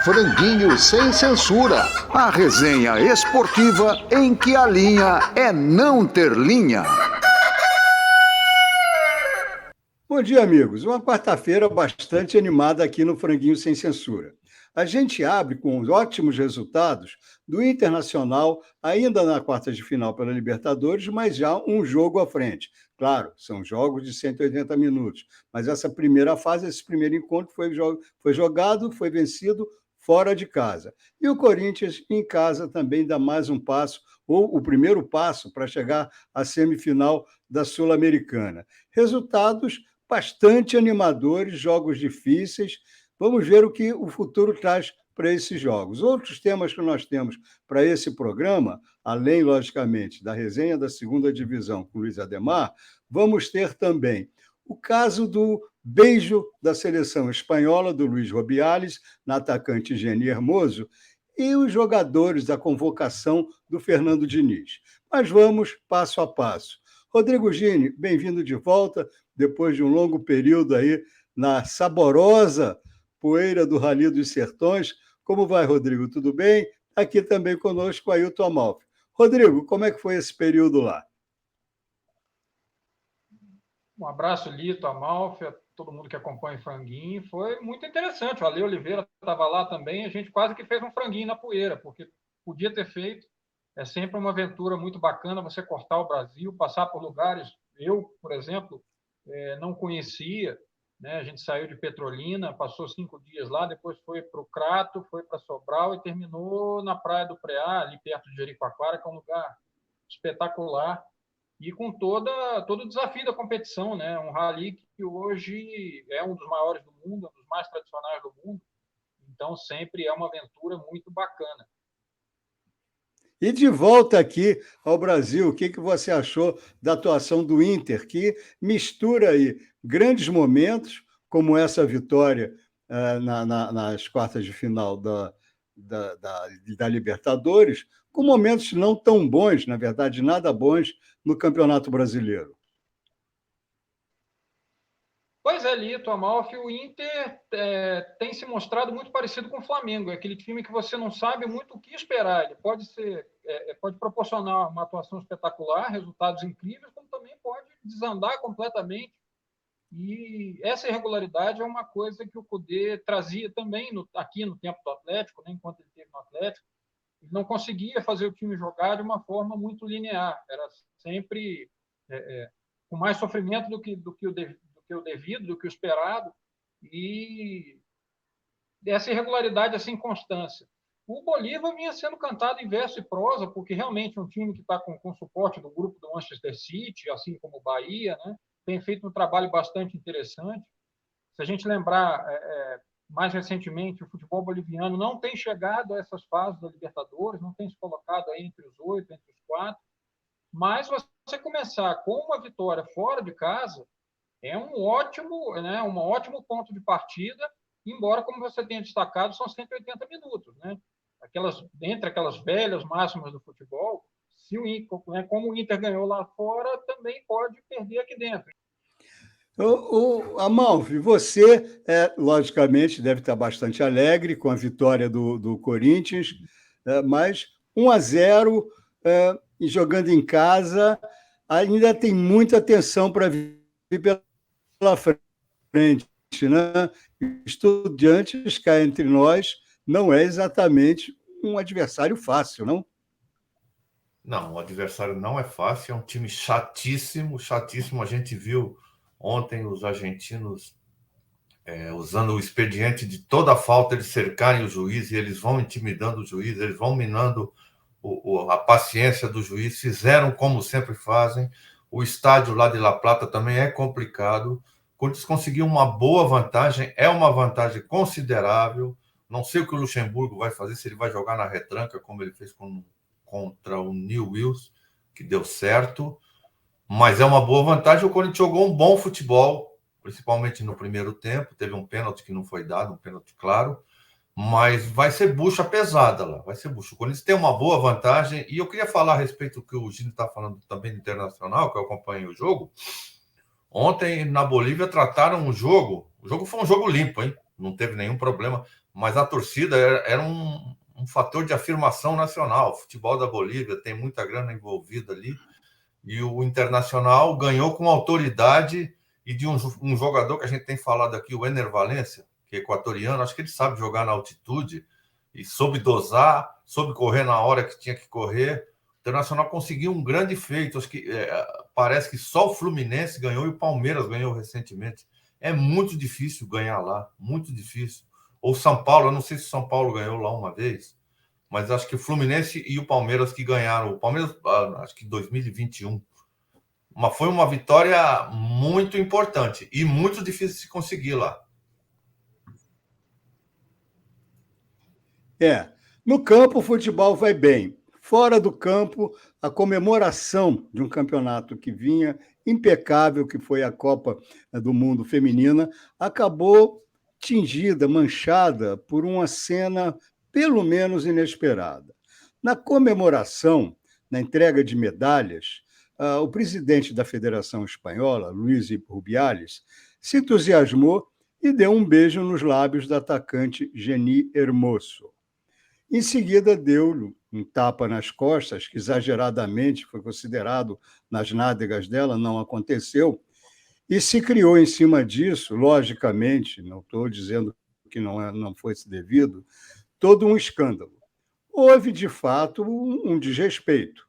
Franguinho Sem Censura, a resenha esportiva em que a linha é não ter linha. Bom dia, amigos. Uma quarta-feira bastante animada aqui no Franguinho Sem Censura. A gente abre com ótimos resultados do Internacional, ainda na quarta de final pela Libertadores, mas já um jogo à frente. Claro, são jogos de 180 minutos, mas essa primeira fase, esse primeiro encontro foi jogado, foi vencido fora de casa. E o Corinthians, em casa, também dá mais um passo, ou o primeiro passo para chegar à semifinal da Sul-Americana. Resultados bastante animadores, jogos difíceis. Vamos ver o que o futuro traz para esses jogos. Outros temas que nós temos para esse programa, além, logicamente, da resenha da segunda divisão com Luiz Ademar, vamos ter também o caso do beijo da seleção espanhola, do Luiz Rubiales, na atacante Jenny Hermoso, e os jogadores da convocação do Fernando Diniz. Mas vamos passo a passo. Rodrigo Gini, bem-vindo de volta, depois de um longo período aí na saborosa poeira do Rally dos Sertões. Como vai, Rodrigo? Tudo bem? Aqui também conosco o Ailton Amalfi. Rodrigo, como é que foi esse período lá? Um abraço, Lito, Amalfi, a todo mundo que acompanha o Franguinho. Foi muito interessante. O Ale Oliveira estava lá também. A gente quase que fez um franguinho na poeira, porque podia ter feito. É sempre uma aventura muito bacana você cortar o Brasil, passar por lugares. Eu, por exemplo, não conhecia, né? A gente saiu de Petrolina, passou 5 dias lá, depois foi para o Crato, foi para Sobral e terminou na Praia do Preá, ali perto de Jericoacoara, que é um lugar espetacular. E com todo o desafio da competição, né? Um rally que hoje é um dos maiores do mundo, um dos mais tradicionais do mundo. Então, sempre é uma aventura muito bacana. E de volta aqui ao Brasil, o que você achou da atuação do Inter, que mistura aí grandes momentos, como essa vitória nas quartas de final da Libertadores, com momentos não tão bons, na verdade, nada bons, no Campeonato Brasileiro? Pois é, Lito, Amalfi, o Inter tem se mostrado muito parecido com o Flamengo. É aquele time que você não sabe muito o que esperar. Ele pode proporcionar uma atuação espetacular, resultados incríveis, como também pode desandar completamente. E essa irregularidade é uma coisa que o Kudê trazia também aqui no tempo do Atlético, né, enquanto ele esteve no Atlético. Ele não conseguia fazer o time jogar de uma forma muito linear. Era sempre com mais sofrimento do que o devido, do que o esperado, e essa irregularidade, essa inconstância. O Bolívar vinha sendo cantado em verso e prosa, porque realmente é um time que está com suporte do grupo do Manchester City, assim como o Bahia, né? Tem feito um trabalho bastante interessante. Se a gente lembrar, mais recentemente, o futebol boliviano não tem chegado a essas fases da Libertadores, não tem se colocado aí entre os 8, entre os 4, mas você começar com uma vitória fora de casa é um ótimo ponto de partida, embora, como você tenha destacado, são 180 minutos, né? Entre aquelas velhas máximas do futebol, como o Inter ganhou lá fora, também pode perder aqui dentro. Amalfi, você, logicamente, deve estar bastante alegre com a vitória do Corinthians, mas 1-0, e jogando em casa, ainda tem muita tensão para vir pela frente, né? Estudiantes, cá entre nós, não é exatamente um adversário fácil, não? Não, o adversário não é fácil, é um time chatíssimo, chatíssimo. A gente viu ontem os argentinos usando o expediente de toda a falta, eles cercarem o juiz e eles vão intimidando o juiz, eles vão minando a paciência do juiz, fizeram como sempre fazem. O estádio lá de La Plata também é complicado. Quando eles conseguiram uma boa vantagem, é uma vantagem considerável. Não sei o que o Luxemburgo vai fazer, se ele vai jogar na retranca, como ele fez contra o Newell's, que deu certo. Mas é uma boa vantagem. O Corinthians jogou um bom futebol, principalmente no primeiro tempo. Teve um pênalti que não foi dado, um pênalti claro. Mas vai ser bucha pesada lá, vai ser bucha. O Corinthians tem uma boa vantagem, e eu queria falar a respeito do que o Gino está falando também do Internacional, que eu acompanhei o jogo. Ontem, na Bolívia, trataram o jogo foi um jogo limpo, hein? não teve nenhum problema, mas a torcida era um fator de afirmação nacional. O futebol da Bolívia tem muita grana envolvida ali, e o Internacional ganhou com autoridade e de um jogador que a gente tem falado aqui, o Ener Valencia, que é equatoriano, acho que ele sabe jogar na altitude e soube dosar, soube correr na hora que tinha que correr. O Internacional conseguiu um grande feito. Acho que parece que só o Fluminense ganhou e o Palmeiras ganhou recentemente. É muito difícil ganhar lá, muito difícil. Ou São Paulo, eu não sei se o São Paulo ganhou lá uma vez, mas acho que o Fluminense e o Palmeiras que ganharam. O Palmeiras, acho que em 2021. Foi uma vitória muito importante e muito difícil de se conseguir lá. No campo o futebol vai bem. Fora do campo, a comemoração de um campeonato que vinha impecável, que foi a Copa do Mundo Feminina, acabou tingida, manchada por uma cena pelo menos inesperada. Na comemoração, na entrega de medalhas, o presidente da Federação Espanhola, Luís Rubiales, se entusiasmou e deu um beijo nos lábios da atacante Jenny Hermoso. Em seguida, deu-lhe um tapa nas costas, que exageradamente foi considerado nas nádegas dela, não aconteceu, e se criou em cima disso, logicamente, não estou dizendo que não fosse devido, todo um escândalo. Houve, de fato, um desrespeito.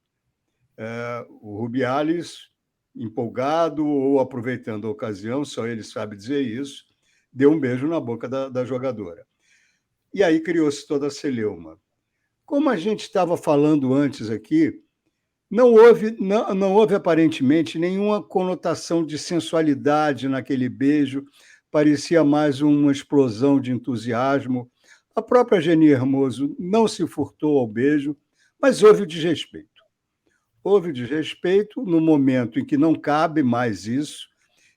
O Rubiales, empolgado ou aproveitando a ocasião, só ele sabe dizer isso, deu um beijo na boca da jogadora. E aí criou-se toda a celeuma. Como a gente estava falando antes aqui, não houve aparentemente nenhuma conotação de sensualidade naquele beijo, parecia mais uma explosão de entusiasmo. A própria Jenny Hermoso não se furtou ao beijo, mas houve o desrespeito. Houve o desrespeito no momento em que não cabe mais isso,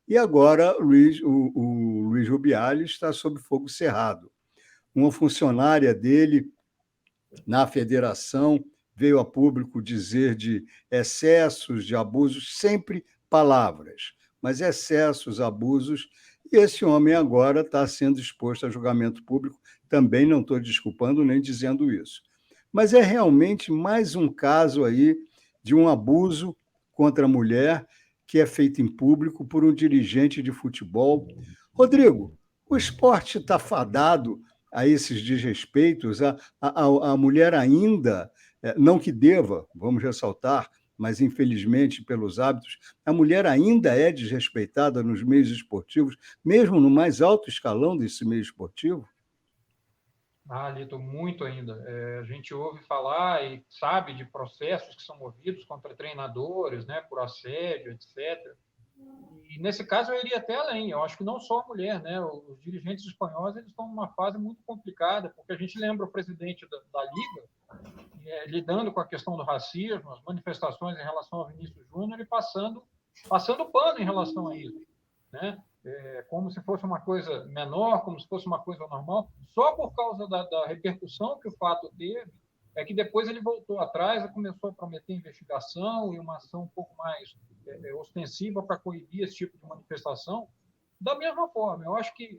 e agora o Luís Rubiales está sob fogo cerrado. Uma funcionária dele na federação veio a público dizer de excessos, de abusos, sempre palavras, mas excessos, abusos, e esse homem agora está sendo exposto a julgamento público, também não estou desculpando nem dizendo isso. Mas é realmente mais um caso aí de um abuso contra a mulher que é feito em público por um dirigente de futebol. Rodrigo, o esporte está fadado a esses desrespeitos, a mulher ainda, não que deva, vamos ressaltar, mas infelizmente pelos hábitos, a mulher ainda é desrespeitada nos meios esportivos, mesmo no mais alto escalão desse meio esportivo? Lito, muito ainda. A gente ouve falar e sabe de processos que são movidos contra treinadores, né, por assédio, etc. E nesse caso eu iria até além. Eu acho que não só a mulher, né? Os dirigentes espanhóis eles estão numa fase muito complicada, porque a gente lembra o presidente da Liga lidando com a questão do racismo, as manifestações em relação ao Vinícius Júnior e passando pano em relação a isso, né? Como se fosse uma coisa menor, como se fosse uma coisa normal, só por causa da repercussão que o fato teve, é que depois ele voltou atrás e começou a prometer investigação e uma ação um pouco mais ostensiva para coibir esse tipo de manifestação. Da mesma forma, eu acho que,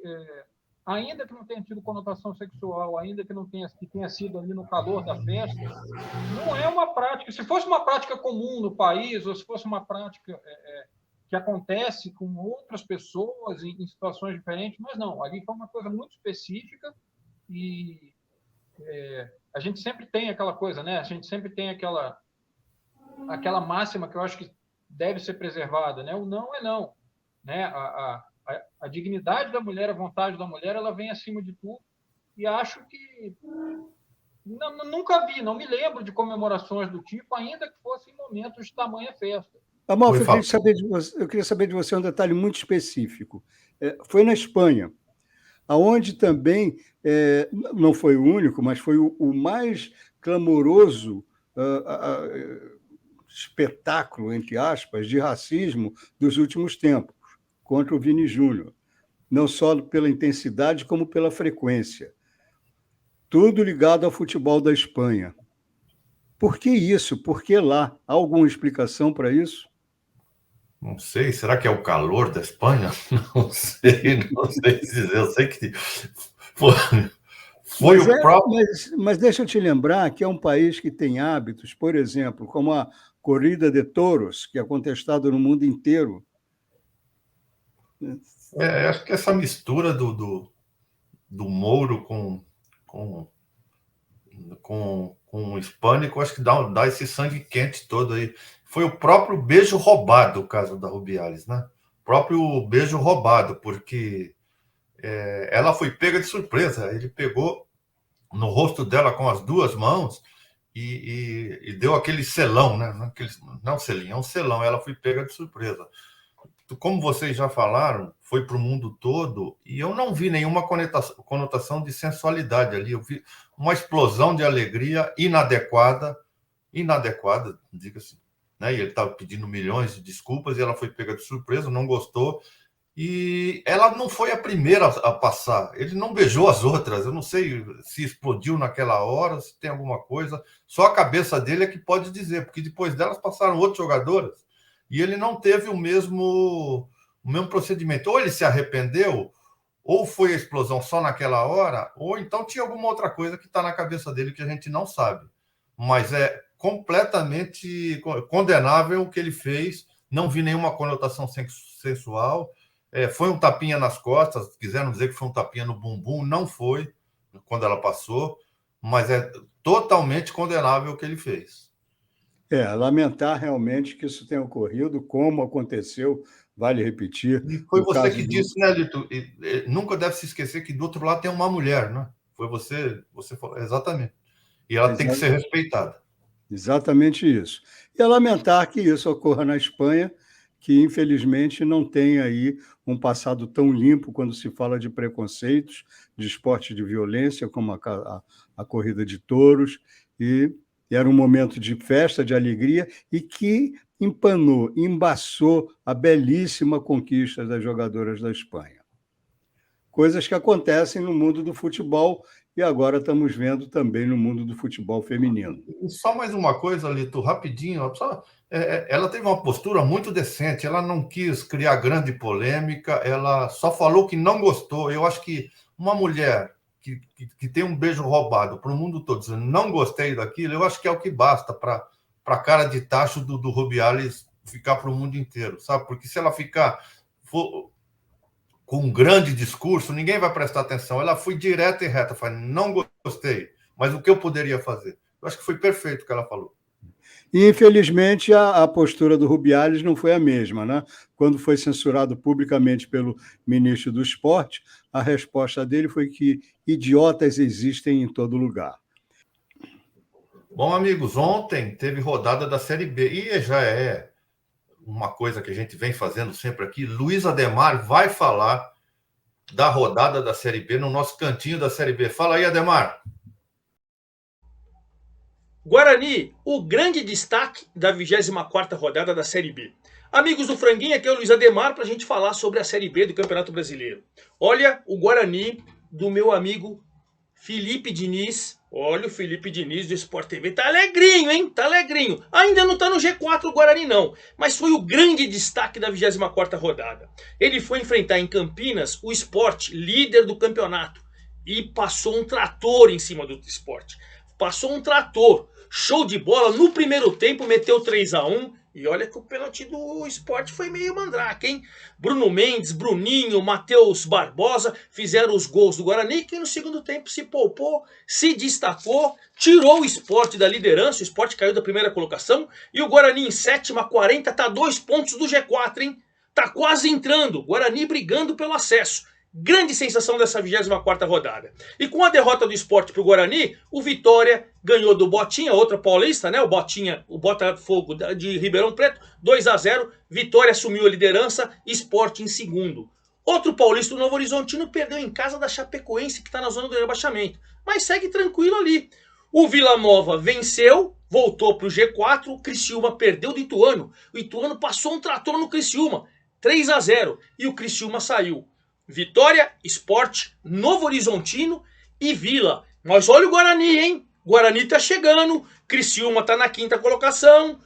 ainda que não tenha tido conotação sexual, ainda que tenha sido ali no calor da festa, não é uma prática. Se fosse uma prática comum no país, ou se fosse uma prática que acontece com outras pessoas em situações diferentes, mas não, ali foi uma coisa muito específica e a gente sempre tem aquela coisa, né? A gente sempre tem aquela máxima que eu acho que deve ser preservada, né? O não é não, né? A dignidade da mulher, a vontade da mulher, ela vem acima de tudo e acho que nunca vi, não me lembro de comemorações do tipo, ainda que fossem em momentos de tamanha festa. Amalfi, eu queria saber de você um detalhe muito específico. Foi na Espanha, onde também, não foi o único, mas foi o mais clamoroso espetáculo, entre aspas, de racismo dos últimos tempos, contra o Vini Júnior, não só pela intensidade, como pela frequência. Tudo ligado ao futebol da Espanha. Por que isso? Por que lá? Há alguma explicação para isso? Não sei, será que é o calor da Espanha? Não sei dizer. Eu sei que foi, foi o próprio. Mas deixa eu te lembrar que é um país que tem hábitos, por exemplo, como a corrida de touros, que é contestada no mundo inteiro. Acho que essa mistura do Mouro com o hispânico, acho que dá esse sangue quente todo aí. Foi o próprio beijo roubado, o caso da Rubiales, né? O próprio beijo roubado, porque ela foi pega de surpresa. Ele pegou no rosto dela com as duas mãos e deu aquele selão, né? Não selinho, é um selão. Ela foi pega de surpresa. Como vocês já falaram, foi para o mundo todo e eu não vi nenhuma conotação de sensualidade ali. Eu vi uma explosão de alegria inadequada, diga-se. Né? E ele estava pedindo milhões de desculpas e ela foi pega de surpresa, não gostou. E ela não foi a primeira a passar. Ele não beijou as outras. Eu não sei se explodiu naquela hora, se tem alguma coisa. Só a cabeça dele é que pode dizer, porque depois delas passaram outros jogadores. E ele não teve o mesmo procedimento. Ou ele se arrependeu, ou foi a explosão só naquela hora, ou então tinha alguma outra coisa que está na cabeça dele que a gente não sabe. Mas é completamente condenável o que ele fez. Não vi nenhuma conotação sensual. Foi um tapinha nas costas. Quiseram dizer que foi um tapinha no bumbum. Não foi, quando ela passou. Mas é totalmente condenável o que ele fez. Lamentar realmente que isso tenha ocorrido, como aconteceu, vale repetir. E foi você que disse, né, Lito? Nunca deve se esquecer que do outro lado tem uma mulher, né? Foi você falou, exatamente. E ela tem que ser respeitada. Exatamente isso. E é lamentar que isso ocorra na Espanha, que infelizmente não tem aí um passado tão limpo quando se fala de preconceitos, de esporte de violência, como a corrida de touros, e era um momento de festa, de alegria, e que embaçou a belíssima conquista das jogadoras da Espanha. Coisas que acontecem no mundo do futebol e agora estamos vendo também no mundo do futebol feminino. E só mais uma coisa, Lito, rapidinho. Ela teve uma postura muito decente, ela não quis criar grande polêmica, ela só falou que não gostou. Eu acho que uma mulher que tem um beijo roubado para o mundo todo, dizendo não gostei daquilo, eu acho que é o que basta para a cara de tacho do Rubiales ficar para o mundo inteiro, sabe? Porque se ela com um grande discurso, ninguém vai prestar atenção. Ela foi direta e reta, falou, não gostei, mas o que eu poderia fazer? Eu acho que foi perfeito o que ela falou. E, infelizmente, a postura do Rubiales não foi a mesma, né? Quando foi censurado publicamente pelo ministro do Esporte, a resposta dele foi que idiotas existem em todo lugar. Bom, amigos, ontem teve rodada da Série B, e já é uma coisa que a gente vem fazendo sempre aqui. Luiz Ademar vai falar da rodada da Série B no nosso cantinho da Série B. Fala aí, Ademar. Guarani, o grande destaque da 24ª rodada da Série B. Amigos do Franguinho, aqui é o Luiz Ademar para a gente falar sobre a Série B do Campeonato Brasileiro. Olha o Guarani do meu amigo Felipe Diniz. Olha o Felipe Diniz do Sport TV. Tá alegrinho, hein? Tá alegrinho. Ainda não tá no G4 o Guarani, não. Mas foi o grande destaque da 24ª rodada. Ele foi enfrentar em Campinas o Sport, líder do campeonato. E passou um trator em cima do Sport. Passou um trator. Show de bola. No primeiro tempo meteu 3-1. E olha que o pênalti do Sport foi meio mandrake, hein? Bruno Mendes, Bruninho, Matheus Barbosa fizeram os gols do Guarani, que no segundo tempo se poupou, se destacou, tirou o Sport da liderança. O Sport caiu da primeira colocação. E o Guarani em sétima, 40, tá 2 pontos do G4, hein? Tá quase entrando. Guarani brigando pelo acesso. Grande sensação dessa 24ª rodada. E com a derrota do Sport para o Guarani, o Vitória ganhou do Botinha, outra paulista, né? O Botinha, o Botafogo de Ribeirão Preto, 2-0. Vitória assumiu a liderança, Sport em segundo. Outro paulista, o Novo Horizontino, perdeu em casa da Chapecoense, que está na zona do rebaixamento. Mas segue tranquilo ali. O Vila Nova venceu, voltou para o G4. O Criciúma perdeu do Ituano. O Ituano passou um trator no Criciúma, 3-0. E o Criciúma saiu. Vitória, Sport, Novo Horizontino e Vila. Mas olha o Guarani, hein? Guarani tá chegando. Criciúma tá na 5ª colocação.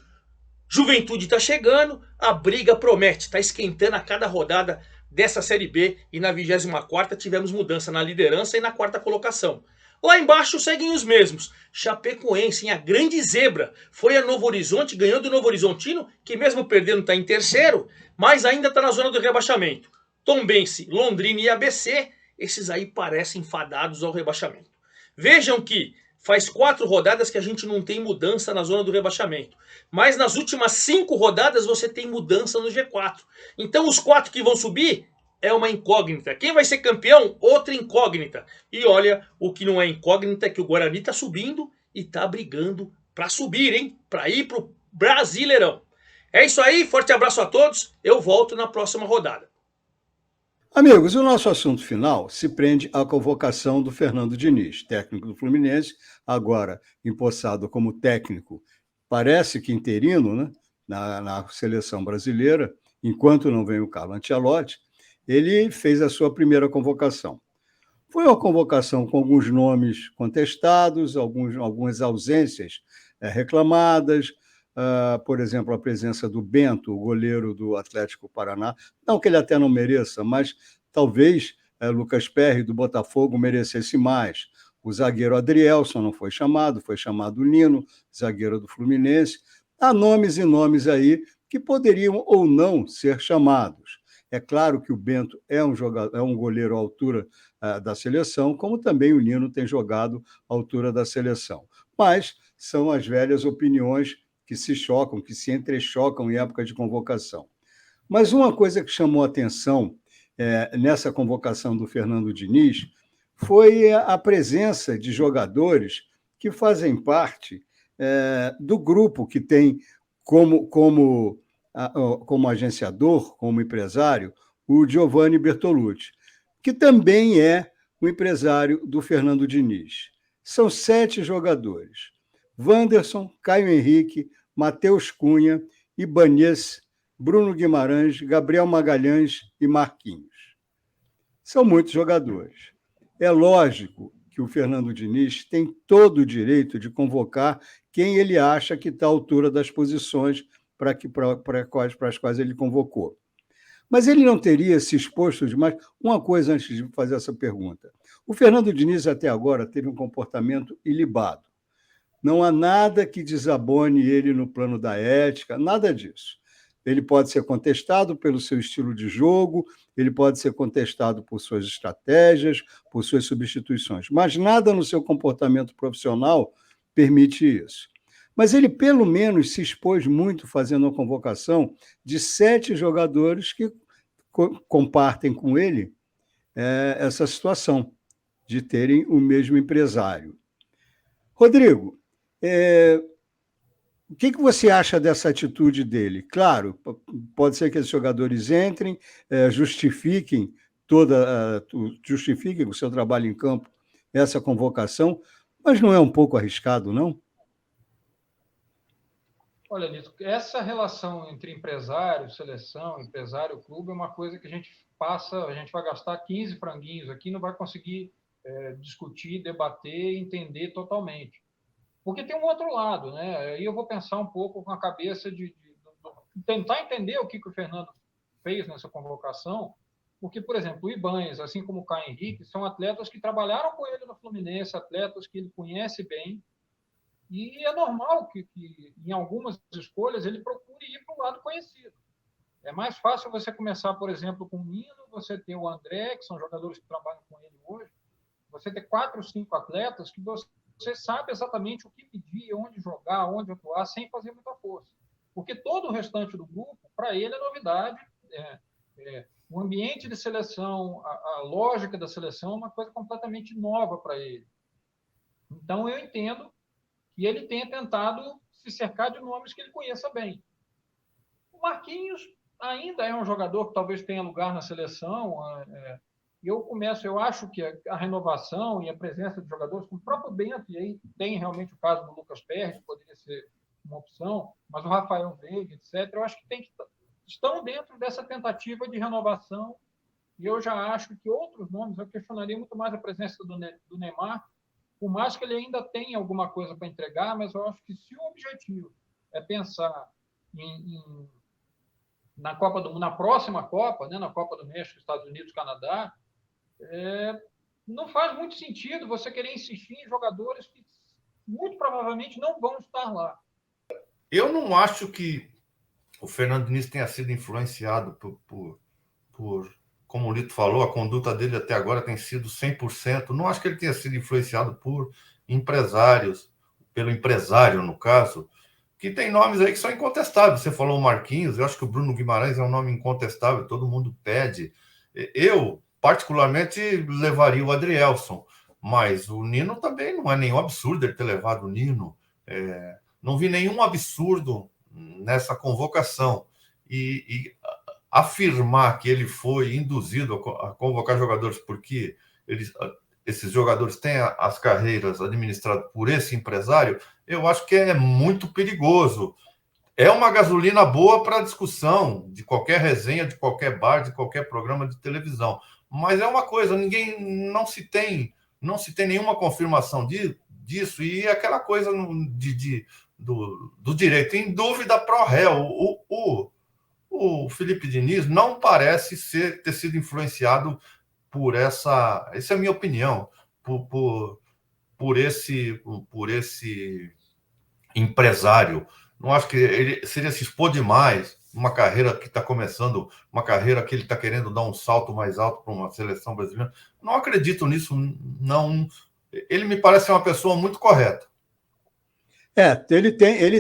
Juventude está chegando, a briga promete, está esquentando a cada rodada dessa Série B e na 24ª tivemos mudança na liderança e na 4ª colocação. Lá embaixo seguem os mesmos. Chapecoense, a grande zebra, foi a Novo Horizonte, ganhou do Novo Horizontino, que mesmo perdendo está em terceiro, mas ainda está na zona do rebaixamento. Tombense, Londrina e ABC, esses aí parecem fadados ao rebaixamento. Vejam que faz 4 rodadas que a gente não tem mudança na zona do rebaixamento. Mas nas últimas 5 rodadas você tem mudança no G4. Então os 4 que vão subir é uma incógnita. Quem vai ser campeão? Outra incógnita. E olha, o que não é incógnita é que o Guarani está subindo e está brigando para subir, hein? Para ir para o Brasileirão. É isso aí, forte abraço a todos. Eu volto na próxima rodada. Amigos, o nosso assunto final se prende à convocação do Fernando Diniz, técnico do Fluminense, agora empossado como técnico, parece que interino, né, na seleção brasileira, enquanto não vem o Carlo Ancelotti. Ele fez a sua primeira convocação. Foi uma convocação com alguns nomes contestados, algumas ausências reclamadas, por exemplo, a presença do Bento, o goleiro do Atlético Paraná, não que ele até não mereça, mas talvez Lucas Perry, do Botafogo, merecesse mais. O zagueiro Adrielson não foi chamado o Nino, zagueiro do Fluminense. Há nomes e nomes aí que poderiam ou não ser chamados. É claro que o Bento é um goleiro à altura da seleção, como também o Nino tem jogado à altura da seleção. Mas são as velhas opiniões que se chocam, que se entrechocam em época de convocação. Mas uma coisa que chamou a atenção nessa convocação do Fernando Diniz foi a presença de jogadores que fazem parte do grupo que tem como agenciador, como empresário, o Giovanni Bertolucci, que também é o empresário do Fernando Diniz. São 7 jogadores: Wanderson, Caio Henrique, Matheus Cunha, Ibanez, Bruno Guimarães, Gabriel Magalhães e Marquinhos. São muitos jogadores. É lógico que o Fernando Diniz tem todo o direito de convocar quem ele acha que está à altura das posições para as quais ele convocou. Mas ele não teria se exposto demais. Uma coisa antes de fazer essa pergunta. O Fernando Diniz, até agora, teve um comportamento ilibado. Não há nada que desabone ele no plano da ética, nada disso. Ele pode ser contestado pelo seu estilo de jogo, ele pode ser contestado por suas estratégias, por suas substituições, mas nada no seu comportamento profissional permite isso. Mas ele, pelo menos, se expôs muito fazendo a convocação de 7 jogadores que compartem com ele essa situação de terem o mesmo empresário. Rodrigo, o que você acha dessa atitude dele? Claro, pode ser que esses jogadores entrem, justifiquem o seu trabalho em campo, essa convocação, mas não é um pouco arriscado, não? Olha, Lito, essa relação entre empresário, seleção, empresário, clube é uma coisa que a gente vai gastar 15 franguinhos aqui, não vai conseguir discutir, debater, entender totalmente. Porque tem um outro lado, né? Aí eu vou pensar um pouco com a cabeça de tentar entender o que o Fernando fez nessa convocação, porque, por exemplo, o Ibanez, assim como o Caio Henrique, são atletas que trabalharam com ele no Fluminense, atletas que ele conhece bem, e é normal que em algumas escolhas ele procure ir para o lado conhecido. É mais fácil você começar, por exemplo, com o Nino, você ter o André, que são jogadores que trabalham com ele hoje, você ter 4 ou 5 atletas que você sabe exatamente o que pedir, onde jogar, onde atuar, sem fazer muita força. Porque todo o restante do grupo, para ele, é novidade. O ambiente de seleção, a lógica da seleção é uma coisa completamente nova para ele. Então, eu entendo que ele tenha tentado se cercar de nomes que ele conheça bem. O Marquinhos ainda é um jogador que talvez tenha lugar na seleção. Eu acho que a renovação e a presença de jogadores, como o próprio Bento, e aí tem realmente o caso do Lucas Perry, que poderia ser uma opção, mas o Rafael Veiga, etc., eu acho que estão dentro dessa tentativa de renovação, e eu já acho que outros nomes, eu questionaria muito mais a presença do Neymar, por mais que ele ainda tenha alguma coisa para entregar, mas eu acho que se o objetivo é pensar na Copa na próxima Copa, né, na Copa do México, Estados Unidos, Canadá, não faz muito sentido você querer insistir em jogadores que muito provavelmente não vão estar lá. Eu não acho que o Fernando Diniz tenha sido influenciado por como o Lito falou, a conduta dele até agora tem sido 100%. Não acho que ele tenha sido influenciado por empresários, pelo empresário, no caso, que tem nomes aí que são incontestáveis. Você falou o Marquinhos, eu acho que o Bruno Guimarães é um nome incontestável, todo mundo pede. Eu, particularmente, levaria o Adrielson, mas o Nino também não é nenhum absurdo ele ter levado o Nino. Não vi nenhum absurdo nessa convocação. E afirmar que ele foi induzido a convocar jogadores porque esses jogadores têm as carreiras administradas por esse empresário, eu acho que é muito perigoso. É uma gasolina boa para a discussão de qualquer resenha, de qualquer bar, de qualquer programa de televisão. Mas é uma coisa, não se tem nenhuma confirmação disso, e aquela coisa do direito em dúvida pro réu. O Felipe Diniz não parece ter sido influenciado por essa é a minha opinião, por esse empresário. Não acho que ele seria se expor demais uma carreira que está começando, uma carreira que ele está querendo dar um salto mais alto para uma seleção brasileira. Não acredito nisso, não. Ele me parece uma pessoa muito correta. Ele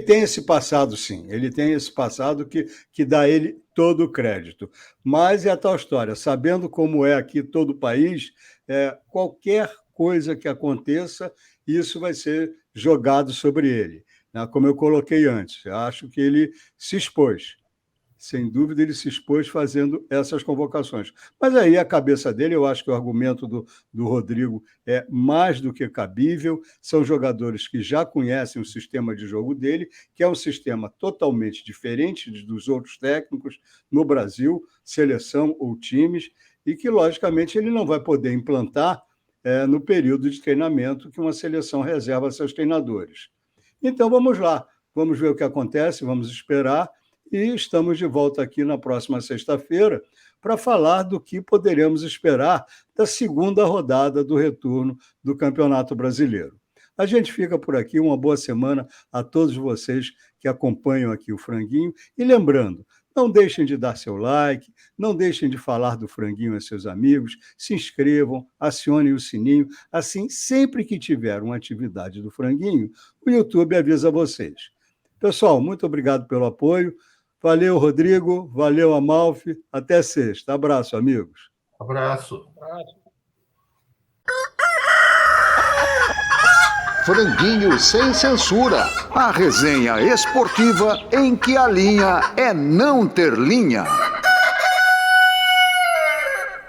tem esse passado, sim. Ele tem esse passado que dá a ele todo o crédito. Mas é a tal história, sabendo como é aqui todo o país, qualquer coisa que aconteça, isso vai ser jogado sobre ele. Né? Como eu coloquei antes, eu acho que ele se expôs. Sem dúvida, ele se expôs fazendo essas convocações. Mas aí a cabeça dele, eu acho que o argumento do Rodrigo é mais do que cabível. São jogadores que já conhecem o sistema de jogo dele, que é um sistema totalmente diferente dos outros técnicos no Brasil, seleção ou times, e que, logicamente, ele não vai poder implantar no período de treinamento que uma seleção reserva a seus treinadores. Então, vamos lá. Vamos ver o que acontece, vamos esperar. E estamos de volta aqui na próxima sexta-feira para falar do que poderemos esperar da segunda rodada do retorno do Campeonato Brasileiro. A gente fica por aqui, uma boa semana a todos vocês que acompanham aqui o Franguinho. E lembrando, não deixem de dar seu like, não deixem de falar do Franguinho a seus amigos, se inscrevam, acionem o sininho, assim, sempre que tiver uma atividade do Franguinho, o YouTube avisa vocês. Pessoal, muito obrigado pelo apoio. Valeu, Rodrigo. Valeu, Amalfi. Até sexta. Abraço, amigos. Abraço. Franguinho sem censura. A resenha esportiva em que a linha é não ter linha.